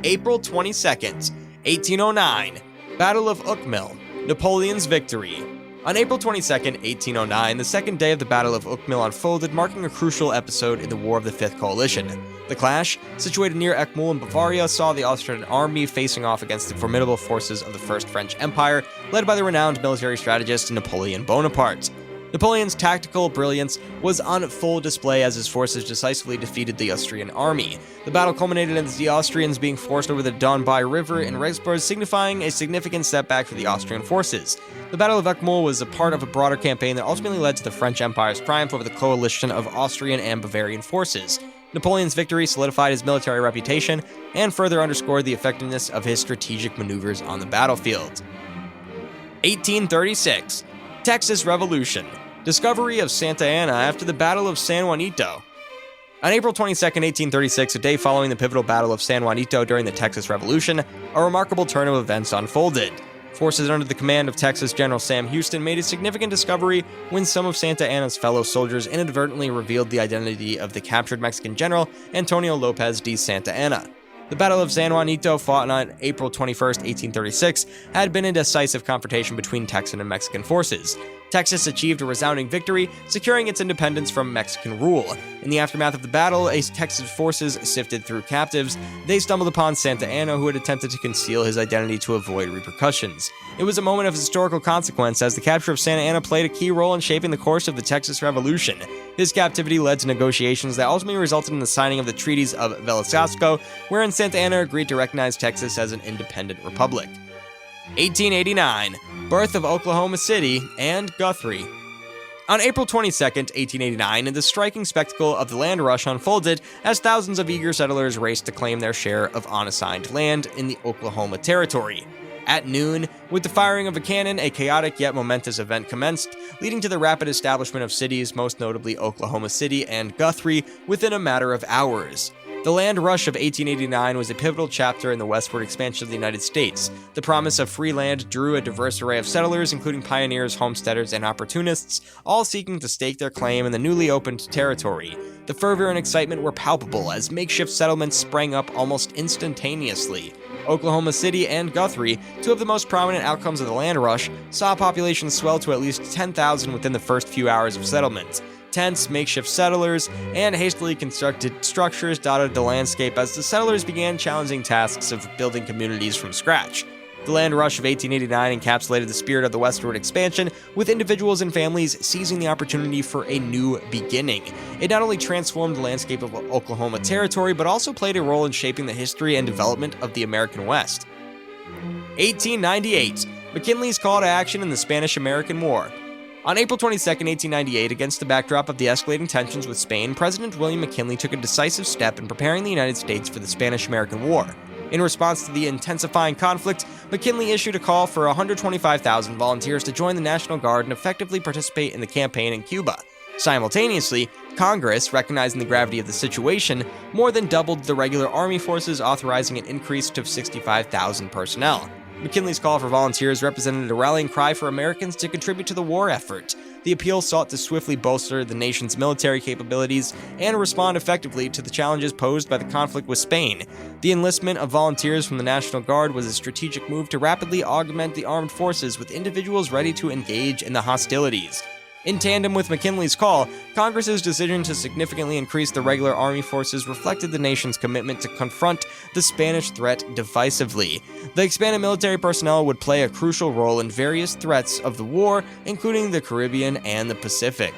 April 22nd, 1809, Battle of Eckmühl, Napoleon's victory. On April 22, 1809, the second day of the Battle of Eckmühl unfolded, marking a crucial episode in the War of the Fifth Coalition. The clash, situated near Eckmühl in Bavaria, saw the Austrian army facing off against the formidable forces of the First French Empire, led by the renowned military strategist Napoleon Bonaparte. Napoleon's tactical brilliance was on full display as his forces decisively defeated the Austrian army. The battle culminated in the Austrians being forced over the Danube River in Regensburg, signifying a significant setback for the Austrian forces. The Battle of Eckmühl was a part of a broader campaign that ultimately led to the French Empire's triumph over the coalition of Austrian and Bavarian forces. Napoleon's victory solidified his military reputation and further underscored the effectiveness of his strategic maneuvers on the battlefield. 1836. Texas Revolution. Discovery of Santa Anna after the Battle of San Juanito. On April 22, 1836, a day following the pivotal Battle of San Juanito during the Texas Revolution, a remarkable turn of events unfolded. Forces under the command of Texas General Sam Houston made a significant discovery when some of Santa Anna's fellow soldiers inadvertently revealed the identity of the captured Mexican general Antonio Lopez de Santa Anna. The Battle of San Juanito, fought on April 21, 1836, had been a decisive confrontation between Texan and Mexican forces. Texas achieved a resounding victory, securing its independence from Mexican rule. In the aftermath of the battle, as Texas forces sifted through captives, they stumbled upon Santa Anna, who had attempted to conceal his identity to avoid repercussions. It was a moment of historical consequence, as the capture of Santa Anna played a key role in shaping the course of the Texas Revolution. His captivity led to negotiations that ultimately resulted in the signing of the treaties of Velasco, wherein Santa Anna agreed to recognize Texas as an independent republic. 1889. Birth of Oklahoma City and Guthrie. On April 22, 1889, the striking spectacle of the land rush unfolded as thousands of eager settlers raced to claim their share of unassigned land in the Oklahoma Territory. At noon, with the firing of a cannon, a chaotic yet momentous event commenced, leading to the rapid establishment of cities, most notably Oklahoma City and Guthrie, within a matter of hours. The land rush of 1889 was a pivotal chapter in the westward expansion of the United States. The promise of free land drew a diverse array of settlers, including pioneers, homesteaders, and opportunists, all seeking to stake their claim in the newly opened territory. The fervor and excitement were palpable as makeshift settlements sprang up almost instantaneously. Oklahoma City and Guthrie, two of the most prominent outcomes of the land rush, saw populations swell to at least 10,000 within the first few hours of settlement. Tents, makeshift settlers, and hastily constructed structures dotted the landscape as the settlers began challenging tasks of building communities from scratch. The land rush of 1889 encapsulated the spirit of the westward expansion, with individuals and families seizing the opportunity for a new beginning. It not only transformed the landscape of Oklahoma Territory, but also played a role in shaping the history and development of the American West. 1898. McKinley's call to action in the Spanish-American War. On April 22, 1898, against the backdrop of the escalating tensions with Spain, President William McKinley took a decisive step in preparing the United States for the Spanish-American War. In response to the intensifying conflict, McKinley issued a call for 125,000 volunteers to join the National Guard and effectively participate in the campaign in Cuba. Simultaneously, Congress, recognizing the gravity of the situation, more than doubled the regular army forces, authorizing an increase to 65,000 personnel. McKinley's call for volunteers represented a rallying cry for Americans to contribute to the war effort. The appeal sought to swiftly bolster the nation's military capabilities and respond effectively to the challenges posed by the conflict with Spain. The enlistment of volunteers from the National Guard was a strategic move to rapidly augment the armed forces with individuals ready to engage in the hostilities. In tandem with McKinley's call, Congress's decision to significantly increase the regular army forces reflected the nation's commitment to confront the Spanish threat decisively. The expanded military personnel would play a crucial role in various threats of the war, including the Caribbean and the Pacific.